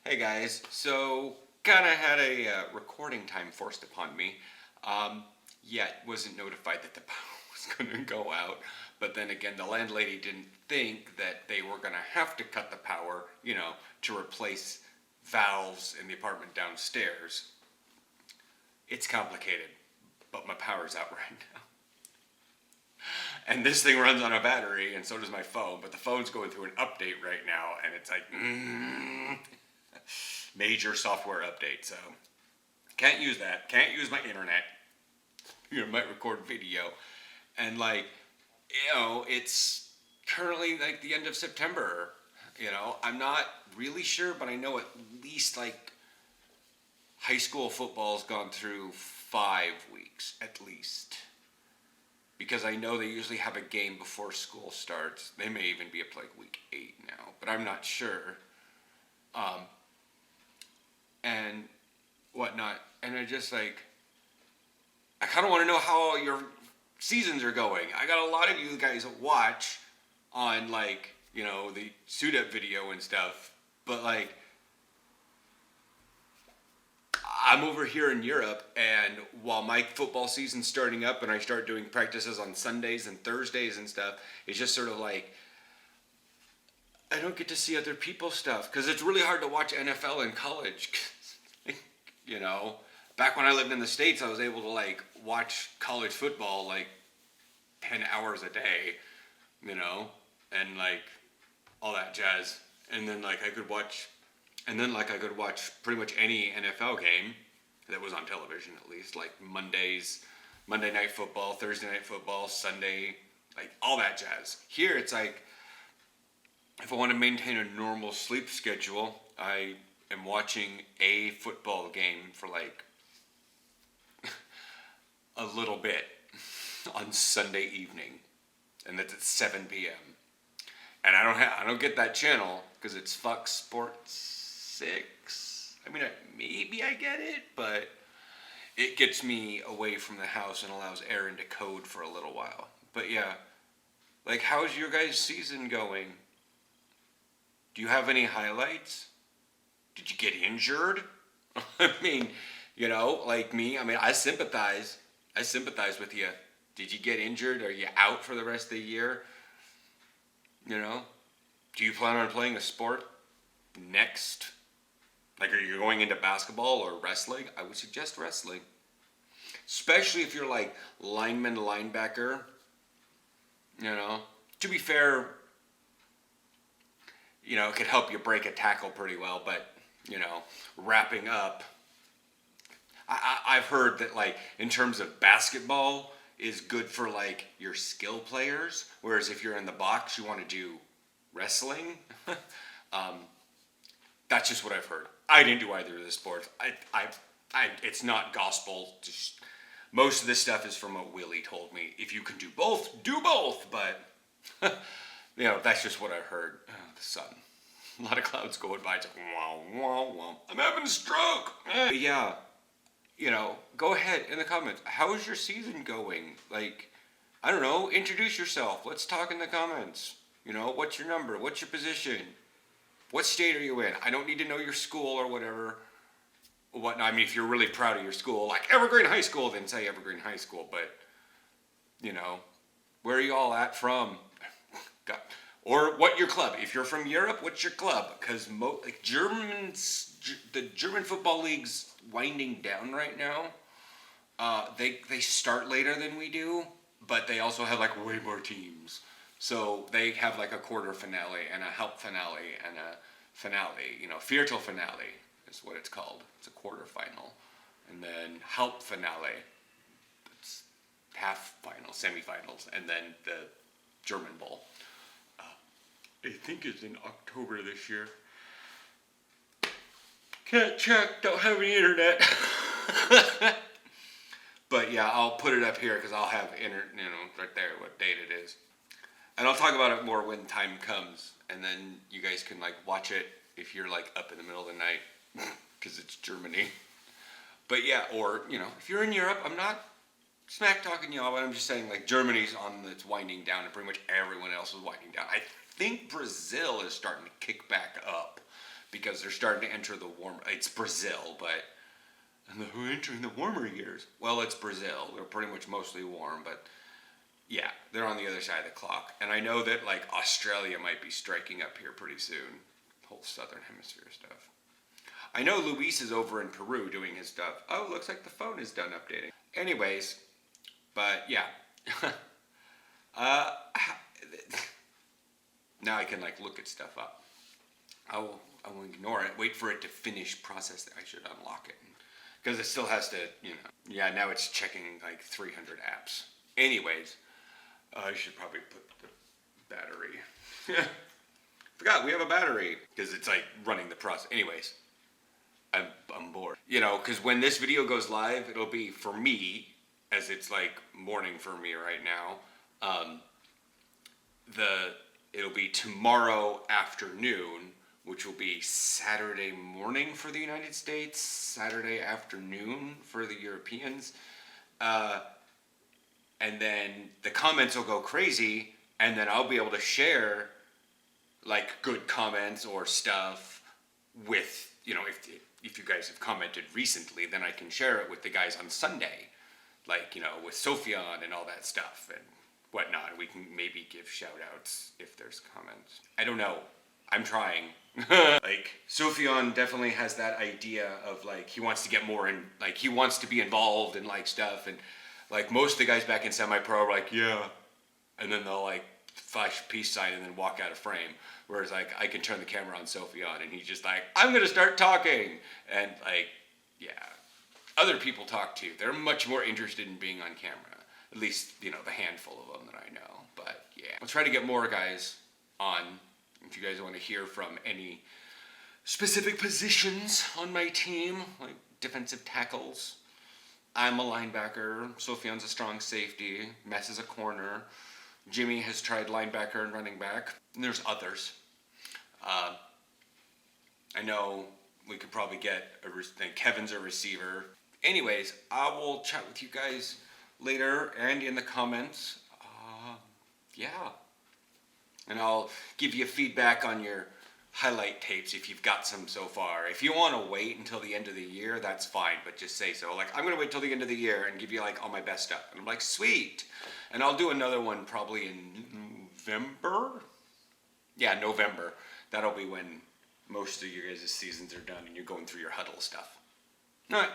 Hey guys, so kind of had a recording time forced upon me. Yet wasn't notified that the power was going to go out. But then again, the landlady didn't think that they were going to have to cut the power, to replace valves in the apartment downstairs. It's complicated, but my power's out right now. And this thing runs on a battery, and so does my phone. But the phone's going through an update right now, and it's like, major software update. So can't use that. Can't use my internet. Might record video, and it's currently like the end of September. I'm not really sure, but I know at least like high school football's gone through 5 weeks at least. Because I know they usually have a game before school starts. They may even be up to like week 8 now, but I'm not sure. And whatnot. And I just I kind of want to know how all your seasons are going. I got a lot of you guys watch on the suit up video and stuff, but I'm over here in Europe, and while my football season's starting up and I start doing practices on Sundays and Thursdays and stuff, it's just sort of I don't get to see other people's stuff because it's really hard to watch NFL in college. Back when I lived in the States, I was able to watch college football 10 hours a day, and all that jazz. And then I could watch pretty much any NFL game that was on television, at least, Monday night football, Thursday night football, Sunday, all that jazz. Here it's if I want to maintain a normal sleep schedule, I am watching a football game for a little bit on Sunday evening, and that's at 7 p.m. And I don't get that channel because it's Fox Sports 6. I mean, maybe I get it, but it gets me away from the house and allows Aaron to code for a little while. But yeah, how's your guys' season going? Do you have any highlights? Did you get injured? I mean, like me, I sympathize. I sympathize with you. Did you get injured? Are you out for the rest of the year? Do you plan on playing a sport next? Are you going into basketball or wrestling? I would suggest wrestling. Especially if you're lineman, linebacker. To be fair, it could help you break a tackle pretty well, but, wrapping up, I've heard that in terms of basketball is good for your skill players, whereas if you're in the box, you want to do wrestling. That's just what I've heard. I didn't do either of the sports. It's not gospel. Just, most of this stuff is from what Willie told me. If you can do both, do both. But that's just what I heard. Oh, the sun. A lot of clouds going by. It's wow, wow, wow. I'm having a stroke. Yeah. Go ahead in the comments. How is your season going? I don't know. Introduce yourself. Let's talk in the comments. What's your number? What's your position? What state are you in? I don't need to know your school or whatever. If you're really proud of your school, Evergreen High School, then say Evergreen High School. But, where are you all at from? Or what your club? If you're from Europe, what's your club? Because the German football league's winding down right now. They start later than we do, but they also have way more teams. So they have a quarter finale and a help finale and a finale. Viertel finale is what it's called. It's a quarterfinal, and then help finale. It's half final, semifinals, and then the German Bowl. I think it's in October this year. Can't check, don't have any internet. But yeah, I'll put it up here because I'll have right there what date it is. And I'll talk about it more when time comes. And then you guys can watch it if you're up in the middle of the night because it's Germany. But yeah, or if you're in Europe, I'm not smack talking y'all, but I'm just saying Germany's on its winding down and pretty much everyone else is winding down. I think Brazil is starting to kick back up because they're starting to enter the warm. It's Brazil, but and they're entering the warmer years. Well, it's Brazil. They're pretty much mostly warm, but yeah, they're on the other side of the clock. And I know that like Australia might be striking up here pretty soon. Whole southern hemisphere stuff. I know Luis is over in Peru doing his stuff. Oh, looks like the phone is done updating. Anyways, but yeah. uh, now I can like look at stuff up. I will ignore it. Wait for it to finish processing. I should unlock it because it still has to, you know. Yeah, now it's checking like 300 apps. Anyways, I should probably put the battery. Forgot we have a battery because it's like running the process. Anyways, I'm bored. You know, because when this video goes live, it'll be for me, as it's like morning for me right now. It'll be tomorrow afternoon, which will be Saturday morning for the United States, Saturday afternoon for the Europeans. And then the comments will go crazy, and then I'll be able to share like good comments or stuff with, you know, if you guys have commented recently, then I can share it with the guys on Sunday, like, you know, with Sophion and all that stuff and whatnot. We can maybe give shout outs if there's comments. I don't know. I'm trying. Like, Sophion definitely has that idea of like, he wants to get more in, like, he wants to be involved in like stuff. And like, most of the guys back in semi-pro are like, yeah. And then they'll like flash a peace sign and then walk out of frame. Whereas like, I can turn the camera on Sophion and he's just like, I'm gonna start talking. And like, yeah. Other people talk too. They're much more interested in being on camera. At least, you know, the handful of them that I know. But yeah, I'll try to get more guys on. If you guys want to hear from any specific positions on my team, like defensive tackles. I'm a linebacker. Sophion's a strong safety. Mess is a corner. Jimmy has tried linebacker and running back. And there's others. I know we could probably get Kevin's a receiver. Anyways, I will chat with you guys later and in the comments. Yeah. And I'll give you feedback on your highlight tapes if you've got some so far. If you want to wait until the end of the year, that's fine, but just say so. Like, I'm going to wait till the end of the year and give you like all my best stuff. And I'm like, sweet. And I'll do another one probably in November. Yeah, November. That'll be when most of your guys' seasons are done and you're going through your huddle stuff. All right.